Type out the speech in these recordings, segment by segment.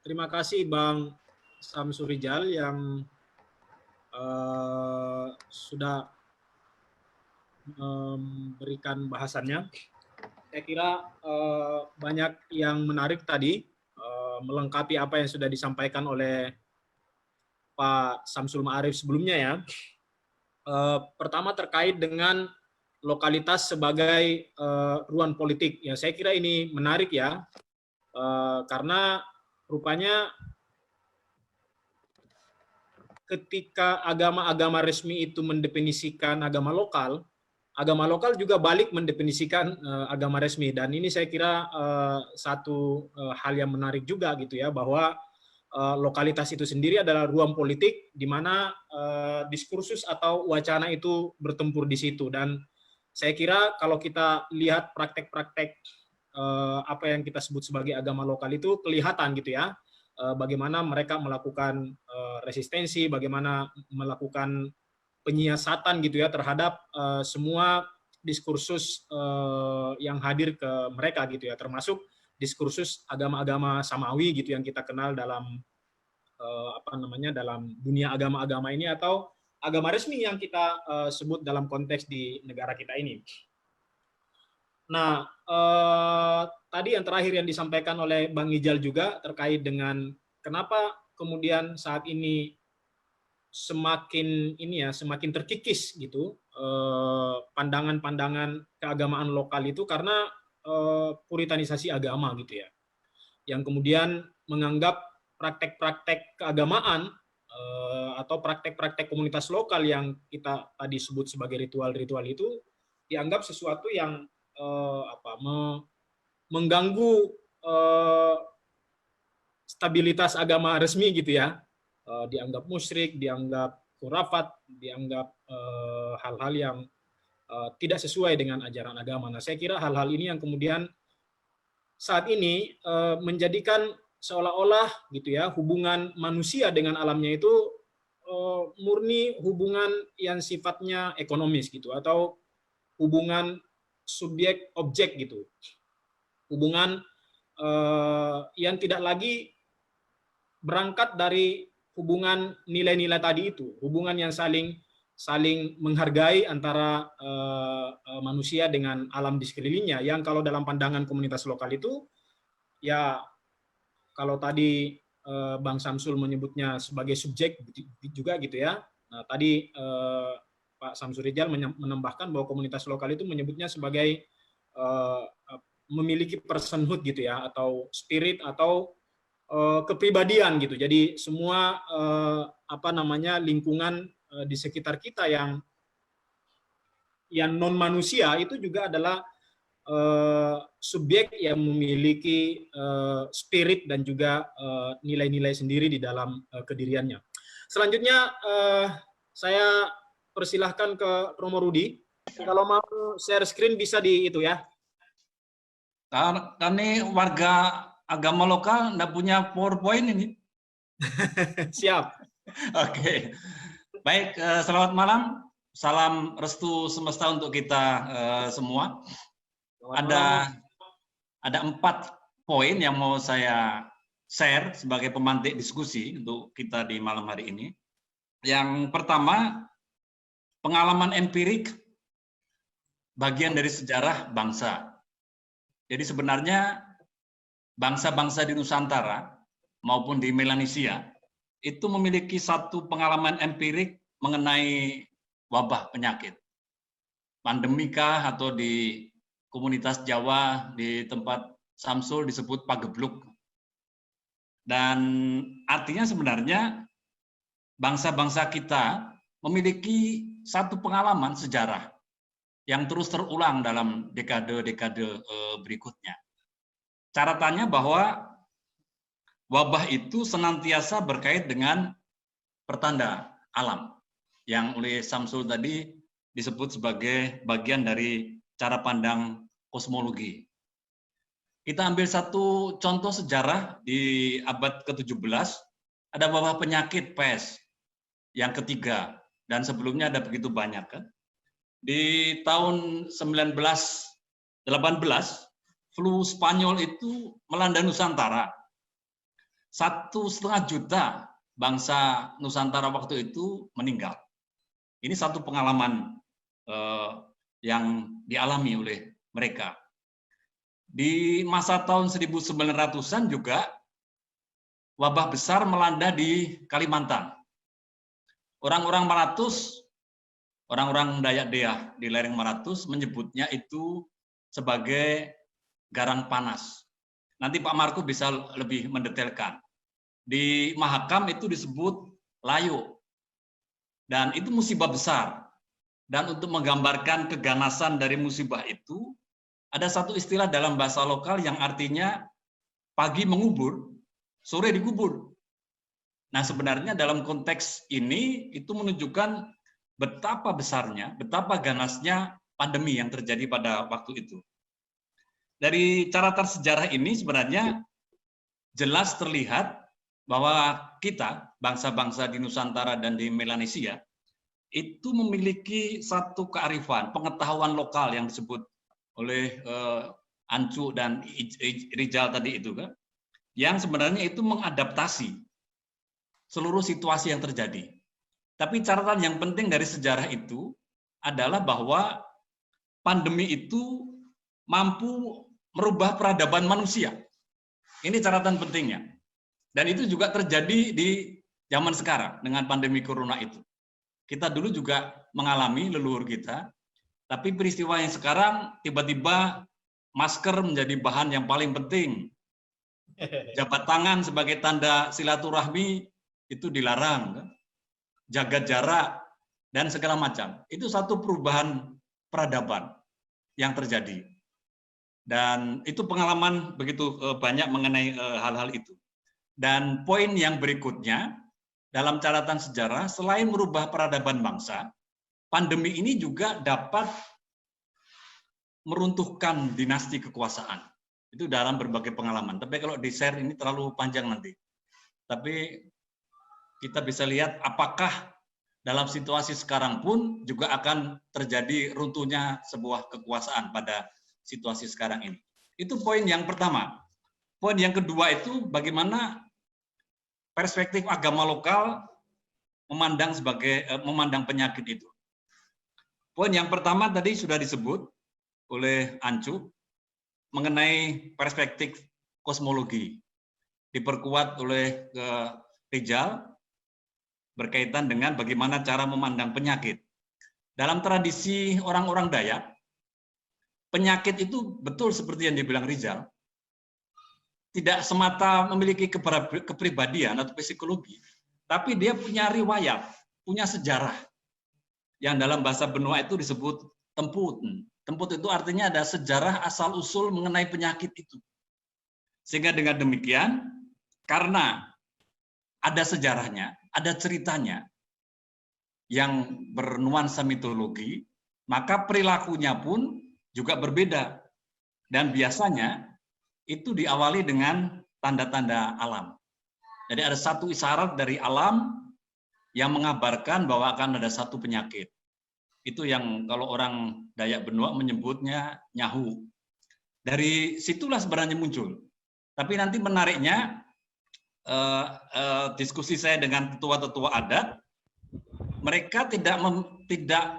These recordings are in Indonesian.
terima kasih Bang Samsurijal yang sudah memberikan bahasannya. Saya kira banyak yang menarik tadi, melengkapi apa yang sudah disampaikan oleh Pak Samsul Ma'arif sebelumnya ya. Pertama terkait dengan lokalitas sebagai ruang politik. Ya, saya kira ini menarik ya, karena rupanya ketika agama-agama resmi itu mendefinisikan agama lokal juga balik mendefinisikan agama resmi. Dan ini saya kira satu hal yang menarik juga gitu ya, bahwa lokalitas itu sendiri adalah ruang politik di mana diskursus atau wacana itu bertempur di situ. Dan saya kira kalau kita lihat praktek-praktek apa yang kita sebut sebagai agama lokal itu kelihatan gitu ya, bagaimana mereka melakukan resistensi, bagaimana melakukan penyiasatan gitu ya terhadap semua diskursus yang hadir ke mereka gitu ya, termasuk diskursus agama-agama samawi gitu yang kita kenal dalam dalam dunia agama-agama ini, atau agama resmi yang kita sebut dalam konteks di negara kita ini. Nah, tadi yang terakhir yang disampaikan oleh Bang Ijal juga terkait dengan kenapa kemudian saat ini semakin terkikis gitu pandangan-pandangan keagamaan lokal itu, karena puritanisasi agama gitu ya, yang kemudian menganggap praktek-praktek keagamaan atau praktek-praktek komunitas lokal yang kita tadi sebut sebagai ritual-ritual itu dianggap sesuatu yang mengganggu stabilitas agama resmi gitu ya, dianggap musyrik, dianggap khurafat, dianggap hal-hal yang tidak sesuai dengan ajaran agama. Nah, saya kira hal-hal ini yang kemudian saat ini menjadikan seolah-olah gitu ya, hubungan manusia dengan alamnya itu murni hubungan yang sifatnya ekonomis gitu, atau hubungan subjek objek gitu, hubungan yang tidak lagi berangkat dari hubungan nilai-nilai tadi itu, hubungan yang saling menghargai antara manusia dengan alam di sekelilingnya, yang kalau dalam pandangan komunitas lokal itu ya, kalau tadi Bang Samsul menyebutnya sebagai subjek juga gitu ya. Nah, tadi Pak Samsurijal menambahkan bahwa komunitas lokal itu menyebutnya sebagai memiliki personhood gitu ya, atau spirit, atau kepribadian gitu. Jadi semua lingkungan di sekitar kita yang non manusia itu juga adalah subjek yang memiliki spirit dan juga nilai-nilai sendiri di dalam kediriannya. Selanjutnya saya persilahkan ke Romo Rudi. Kalau mau share screen bisa di itu ya. Kami warga agama lokal nggak punya PowerPoint ini. Siap. Oke. Baik, selamat malam. Salam restu semesta untuk kita semua. Ada 4 poin yang mau saya share sebagai pemantik diskusi untuk kita di malam hari ini. Yang pertama, pengalaman empirik bagian dari sejarah bangsa. Jadi sebenarnya bangsa-bangsa di Nusantara maupun di Melanesia itu memiliki satu pengalaman empirik mengenai wabah penyakit. Pandemikah, atau di komunitas Jawa di tempat Samsul disebut pagebluk. Dan artinya sebenarnya bangsa-bangsa kita memiliki satu pengalaman sejarah yang terus terulang dalam dekade-dekade berikutnya. Catatannya bahwa wabah itu senantiasa berkait dengan pertanda alam yang oleh Samsul tadi disebut sebagai bagian dari cara pandang kosmologi. Kita ambil satu contoh sejarah di abad ke-17, ada wabah penyakit pes yang ketiga, dan sebelumnya ada begitu banyak kan. Di tahun 1918, flu Spanyol itu melanda Nusantara. 1,5 juta bangsa Nusantara waktu itu meninggal. Ini satu pengalaman yang dialami oleh mereka. Di masa tahun 1900-an juga wabah besar melanda di Kalimantan. Orang-orang Maratus, orang-orang Dayak Deah di lereng Maratus menyebutnya itu sebagai garang panas. Nanti Pak Marco bisa lebih mendetailkan. Di Mahakam itu disebut layo. Dan itu musibah besar. Dan untuk menggambarkan keganasan dari musibah itu, ada satu istilah dalam bahasa lokal yang artinya pagi mengubur, sore dikubur. Nah, sebenarnya dalam konteks ini itu menunjukkan betapa besarnya, betapa ganasnya pandemi yang terjadi pada waktu itu. Dari catatan sejarah ini sebenarnya jelas terlihat bahwa kita, bangsa-bangsa di Nusantara dan di Melanesia, itu memiliki satu kearifan, pengetahuan lokal yang disebut oleh Ancu dan Rijal tadi itu kan, yang sebenarnya itu mengadaptasi seluruh situasi yang terjadi. Tapi catatan yang penting dari sejarah itu adalah bahwa pandemi itu mampu merubah peradaban manusia. Ini catatan pentingnya. Dan itu juga terjadi di zaman sekarang dengan pandemi corona itu. Kita dulu juga mengalami leluhur kita, tapi peristiwa yang sekarang tiba-tiba masker menjadi bahan yang paling penting. Jabat tangan sebagai tanda silaturahmi itu dilarang, kan? Jaga jarak dan segala macam. Itu satu perubahan peradaban yang terjadi. Dan itu pengalaman begitu banyak mengenai hal-hal itu. Dan poin yang berikutnya dalam catatan sejarah, selain merubah peradaban bangsa, pandemi ini juga dapat meruntuhkan dinasti kekuasaan. Itu dalam berbagai pengalaman. Tapi kalau di-share ini terlalu panjang nanti. Tapi kita bisa lihat apakah dalam situasi sekarang pun juga akan terjadi runtuhnya sebuah kekuasaan pada situasi sekarang ini. Itu poin yang pertama. Poin yang kedua itu bagaimana perspektif agama lokal memandang penyakit itu. Poin yang pertama tadi sudah disebut oleh Ancu mengenai perspektif kosmologi, diperkuat oleh Rijal berkaitan dengan bagaimana cara memandang penyakit. Dalam tradisi orang-orang Dayak, penyakit itu betul seperti yang dibilang Rijal, tidak semata memiliki kepribadian atau psikologi, tapi dia punya riwayat, punya sejarah. Yang dalam bahasa Benua itu disebut temput. Temput itu artinya ada sejarah asal-usul mengenai penyakit itu. Sehingga dengan demikian, karena ada sejarahnya, ada ceritanya yang bernuansa mitologi, maka perilakunya pun juga berbeda. Dan biasanya itu diawali dengan tanda-tanda alam. Jadi ada satu isyarat dari alam yang mengabarkan bahwa akan ada satu penyakit. Itu yang kalau orang Dayak Benua menyebutnya nyahu. Dari situlah sebenarnya muncul. Tapi nanti menariknya, diskusi saya dengan tetua-tetua adat, mereka tidak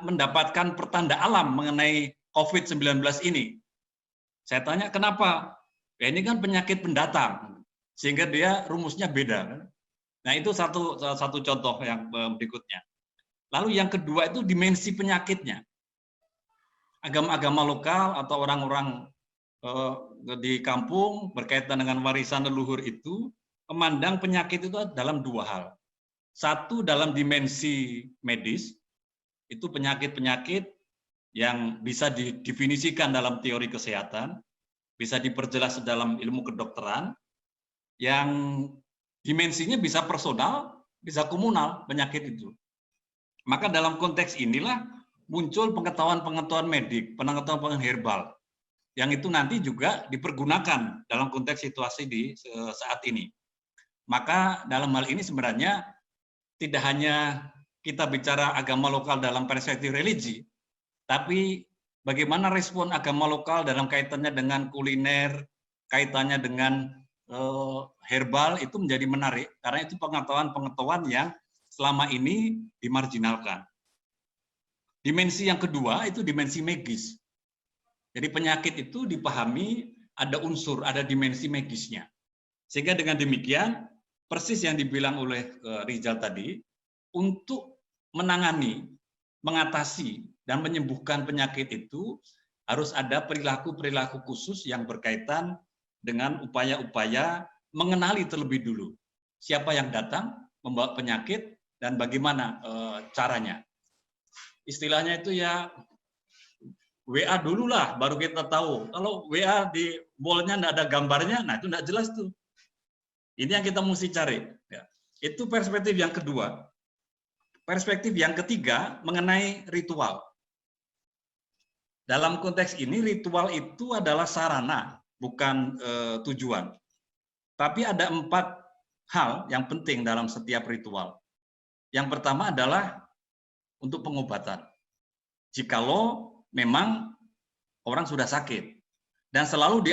mendapatkan pertanda alam mengenai COVID-19 ini. Saya tanya kenapa? Ya ini kan penyakit pendatang, sehingga dia rumusnya beda. Nah itu satu contoh yang berikutnya. Lalu yang kedua itu dimensi penyakitnya. Agama-agama lokal atau orang-orang di kampung berkaitan dengan warisan leluhur itu memandang penyakit itu dalam dua hal. Satu dalam dimensi medis, itu penyakit-penyakit yang bisa didefinisikan dalam teori kesehatan, bisa diperjelas dalam ilmu kedokteran, yang dimensinya bisa personal, bisa komunal penyakit itu. Maka dalam konteks inilah muncul pengetahuan-pengetahuan medik, pengetahuan herbal, yang itu nanti juga dipergunakan dalam konteks situasi di saat ini. Maka dalam hal ini sebenarnya tidak hanya kita bicara agama lokal dalam perspektif religi, tapi bagaimana respon agama lokal dalam kaitannya dengan kuliner, kaitannya dengan herbal itu menjadi menarik karena itu pengetahuan-pengetahuan yang selama ini dimarginalkan. Dimensi yang kedua itu dimensi magis. Jadi penyakit itu dipahami ada unsur, ada dimensi magisnya. Sehingga dengan demikian, persis yang dibilang oleh Rizal tadi, untuk menangani, mengatasi, dan menyembuhkan penyakit itu harus ada perilaku-perilaku khusus yang berkaitan dengan upaya-upaya mengenali terlebih dulu siapa yang datang membawa penyakit dan bagaimana caranya. Istilahnya itu ya WA dulu lah, baru kita tahu. Kalau WA di wall-nya nggak ada gambarnya, nah itu nggak jelas tuh. Ini yang kita mesti cari. Ya. Itu perspektif yang kedua. Perspektif yang ketiga mengenai ritual. Dalam konteks ini, ritual itu adalah sarana, bukan tujuan. Tapi ada 4 hal yang penting dalam setiap ritual. Yang pertama adalah untuk pengobatan. Jikalau memang orang sudah sakit dan selalu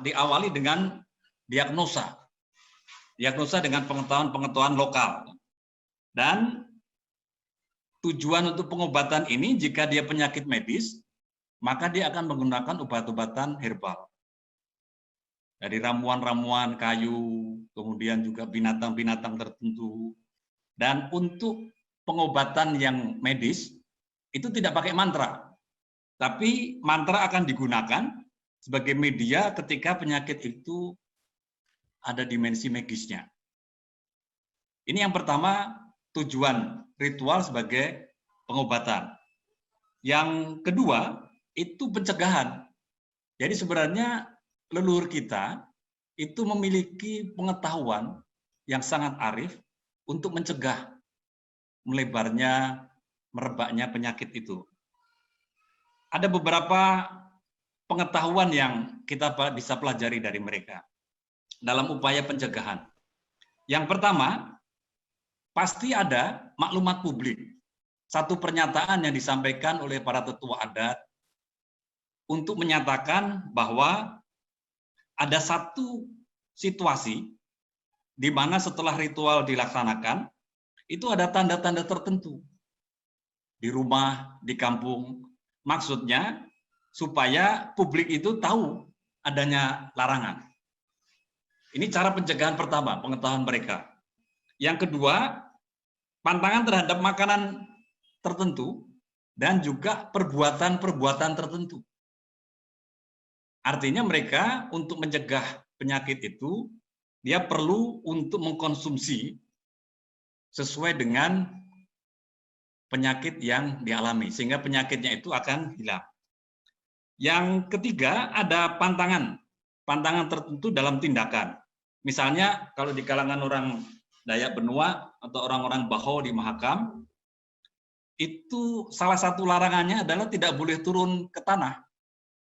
diawali dengan diagnosa dengan pengetahuan lokal. Dan tujuan untuk pengobatan ini jika dia penyakit medis, maka dia akan menggunakan obat-obatan herbal. Dari ramuan-ramuan kayu, kemudian juga binatang-binatang tertentu. Dan untuk pengobatan yang medis itu tidak pakai mantra. Tapi mantra akan digunakan sebagai media ketika penyakit itu ada dimensi magisnya. Ini yang pertama, tujuan ritual sebagai pengobatan. Yang kedua, itu pencegahan. Jadi sebenarnya leluhur kita itu memiliki pengetahuan yang sangat arif untuk mencegah melebarnya, merebaknya penyakit itu. Ada beberapa pengetahuan yang kita bisa pelajari dari mereka dalam upaya pencegahan. Yang pertama, pasti ada maklumat publik. Satu pernyataan yang disampaikan oleh para tetua adat untuk menyatakan bahwa ada satu situasi di mana setelah ritual dilaksanakan, itu ada tanda-tanda tertentu. Di rumah, di kampung, maksudnya supaya publik itu tahu adanya larangan. Ini cara pencegahan pertama, pengetahuan mereka. Yang kedua, pantangan terhadap makanan tertentu dan juga perbuatan-perbuatan tertentu. Artinya mereka untuk mencegah penyakit itu, dia perlu untuk mengkonsumsi sesuai dengan penyakit yang dialami, sehingga penyakitnya itu akan hilang. Yang ketiga, ada pantangan tertentu dalam tindakan. Misalnya kalau di kalangan orang Dayak Benua atau orang-orang Baho di Mahakam, itu salah satu larangannya adalah tidak boleh turun ke tanah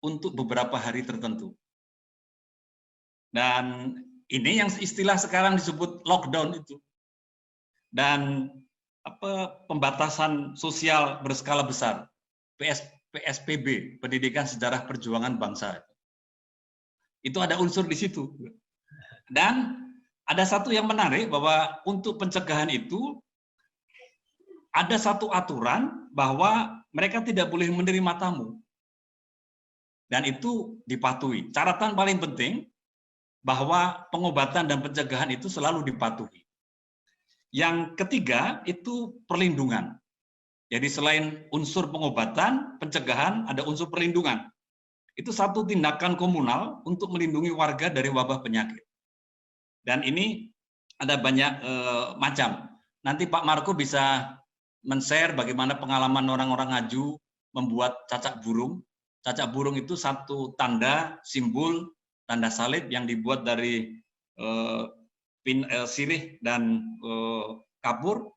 untuk beberapa hari tertentu. Dan ini yang istilah sekarang disebut lockdown itu. Dan pembatasan sosial berskala besar, PSBB, Pendidikan Sejarah Perjuangan Bangsa. Itu ada unsur di situ. Dan ada satu yang menarik bahwa untuk pencegahan itu ada satu aturan bahwa mereka tidak boleh menerima tamu. Dan itu dipatuhi. Catatan paling penting bahwa pengobatan dan pencegahan itu selalu dipatuhi. Yang ketiga itu perlindungan. Jadi selain unsur pengobatan, pencegahan, ada unsur perlindungan. Itu satu tindakan komunal untuk melindungi warga dari wabah penyakit. Dan ini ada banyak macam. Nanti Pak Marco bisa men-share bagaimana pengalaman orang-orang Ngaju membuat cacak burung. Cacak burung itu satu tanda, simbol, tanda salib yang dibuat dari sirih dan kapur,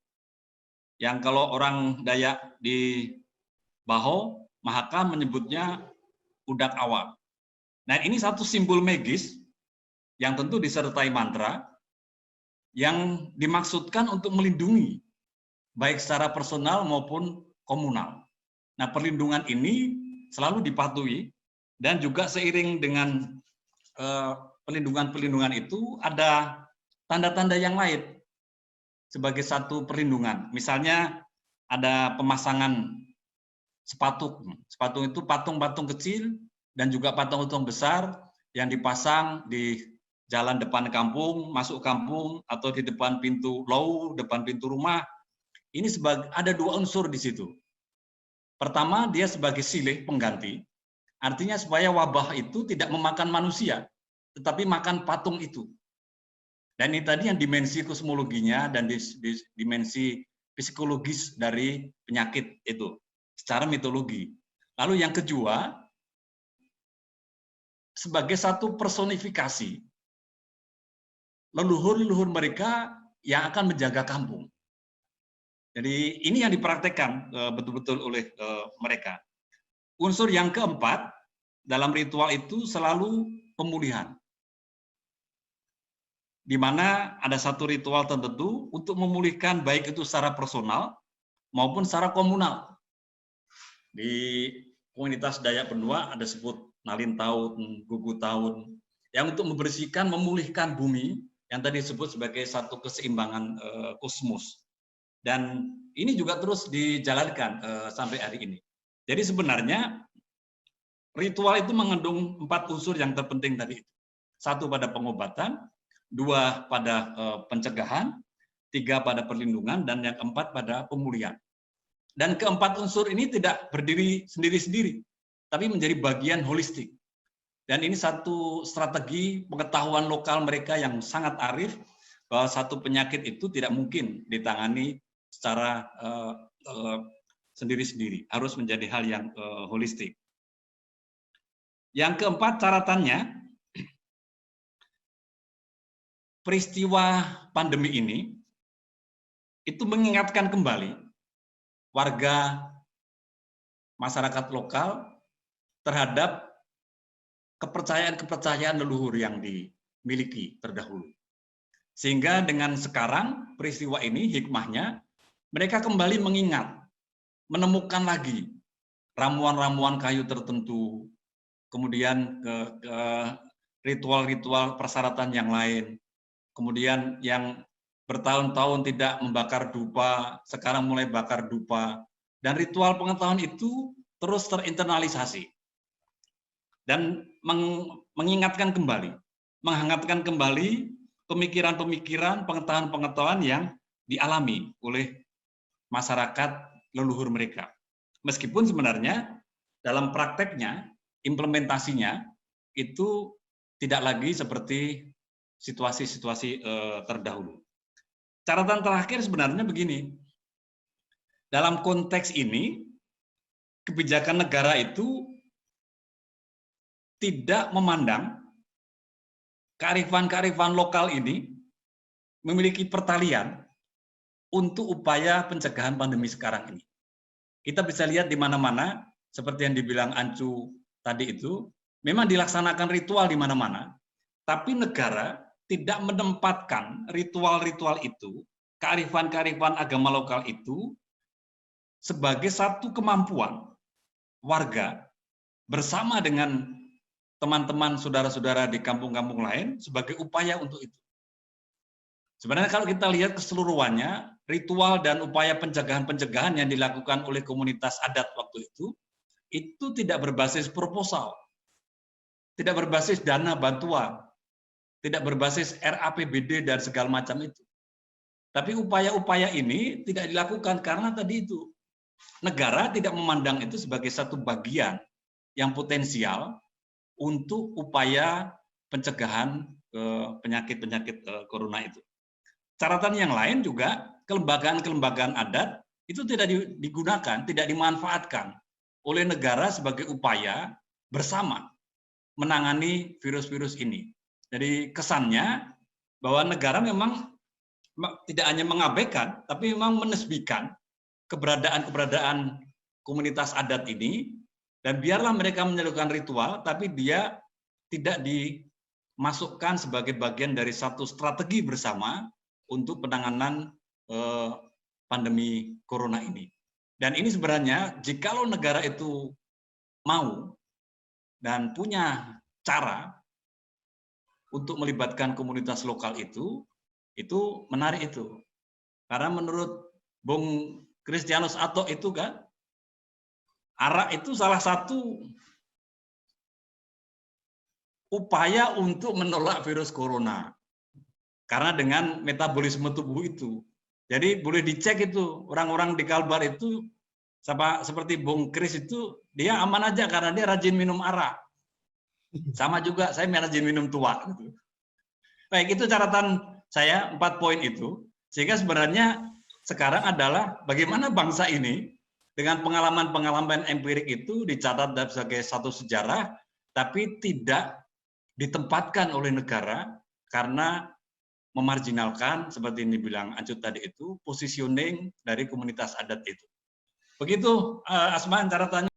yang kalau orang Dayak di Baho, Mahakam menyebutnya udak awak. Nah ini satu simbol magis yang tentu disertai mantra yang dimaksudkan untuk melindungi baik secara personal maupun komunal. Nah perlindungan ini selalu dipatuhi dan juga seiring dengan perlindungan itu ada tanda-tanda yang lain sebagai satu perlindungan. Misalnya ada pemasangan sepatu. Sepatu itu patung-patung kecil dan juga patung-patung besar yang dipasang di jalan depan kampung, masuk kampung, atau di depan pintu low, depan pintu rumah. Ini ada dua unsur di situ. Pertama, dia sebagai silih pengganti, artinya supaya wabah itu tidak memakan manusia, tetapi makan patung itu. Dan ini tadi yang dimensi kosmologinya dan dimensi psikologis dari penyakit itu, secara mitologi. Lalu yang kedua, sebagai satu personifikasi leluhur-leluhur mereka yang akan menjaga kampung. Jadi ini yang dipraktekkan betul-betul oleh mereka. Unsur yang keempat dalam ritual itu selalu pemulihan, di mana ada satu ritual tertentu untuk memulihkan baik itu secara personal maupun secara komunal. Di komunitas Dayak Benua ada sebut Nalin Tahun, Gugu Tahun, yang untuk membersihkan, memulihkan bumi, yang tadi disebut sebagai satu keseimbangan kosmos. Dan ini juga terus dijalankan sampai hari ini. Jadi sebenarnya ritual itu mengandung 4 unsur yang terpenting tadi. 1 pada pengobatan, 2 pada pencegahan, 3 pada perlindungan, dan yang 4 pada pemulihan. Dan keempat unsur ini tidak berdiri sendiri-sendiri, tapi menjadi bagian holistik. Dan ini satu strategi pengetahuan lokal mereka yang sangat arif, bahwa satu penyakit itu tidak mungkin ditangani secara sendiri-sendiri, harus menjadi hal yang holistik. Yang keempat catatannya, peristiwa pandemi ini itu mengingatkan kembali warga masyarakat lokal terhadap kepercayaan-kepercayaan leluhur yang dimiliki terdahulu. Sehingga dengan sekarang peristiwa ini hikmahnya mereka kembali mengingat, menemukan lagi ramuan-ramuan kayu tertentu, kemudian ke ritual-ritual persyaratan yang lain, kemudian yang bertahun-tahun tidak membakar dupa, sekarang mulai bakar dupa, dan ritual pengetahuan itu terus terinternalisasi dan mengingatkan kembali, menghangatkan kembali pemikiran-pemikiran, pengetahuan-pengetahuan yang dialami oleh masyarakat leluhur mereka. Meskipun sebenarnya dalam prakteknya, implementasinya itu tidak lagi seperti situasi-situasi terdahulu. Catatan terakhir sebenarnya begini, dalam konteks ini, kebijakan negara itu tidak memandang kearifan-kearifan lokal ini memiliki pertalian untuk upaya pencegahan pandemi sekarang ini. Kita bisa lihat di mana-mana, seperti yang dibilang Ancu tadi itu, memang dilaksanakan ritual di mana-mana, tapi negara tidak menempatkan ritual-ritual itu, kearifan-kearifan agama lokal itu, sebagai satu kemampuan warga bersama dengan teman-teman saudara-saudara di kampung-kampung lain sebagai upaya untuk itu. Sebenarnya kalau kita lihat keseluruhannya, ritual dan upaya pencegahan-pencegahan yang dilakukan oleh komunitas adat waktu itu tidak berbasis proposal, tidak berbasis dana bantuan, tidak berbasis RAPBD dan segala macam itu. Tapi upaya-upaya ini tidak dilakukan karena tadi itu, negara tidak memandang itu sebagai satu bagian yang potensial untuk upaya pencegahan penyakit-penyakit corona itu. Catatan yang lain juga, kelembagaan-kelembagaan adat itu tidak digunakan, tidak dimanfaatkan oleh negara sebagai upaya bersama menangani virus-virus ini. Jadi kesannya bahwa negara memang tidak hanya mengabaikan, tapi memang menesbikan keberadaan komunitas adat ini, dan biarlah mereka menyalurkan ritual, tapi dia tidak dimasukkan sebagai bagian dari satu strategi bersama untuk penanganan pandemi corona ini. Dan ini sebenarnya jikalau negara itu mau dan punya cara untuk melibatkan komunitas lokal itu menarik itu. Karena menurut Bung Christianus Atok itu kan, arak itu salah satu upaya untuk menolak virus corona. Karena dengan metabolisme tubuh itu. Jadi boleh dicek itu, orang-orang di Kalbar itu, seperti Bung Chris itu, dia aman aja karena dia rajin minum arak. Sama juga saya rajin minum tua. Gitu. Baik, itu catatan saya 4 poin itu. Sehingga sebenarnya sekarang adalah bagaimana bangsa ini dengan pengalaman-pengalaman empirik itu dicatat sebagai satu sejarah, tapi tidak ditempatkan oleh negara karena memarginalkan, seperti ini bilang Ancut tadi itu, positioning dari komunitas adat itu. Begitu, Asma, catatannya.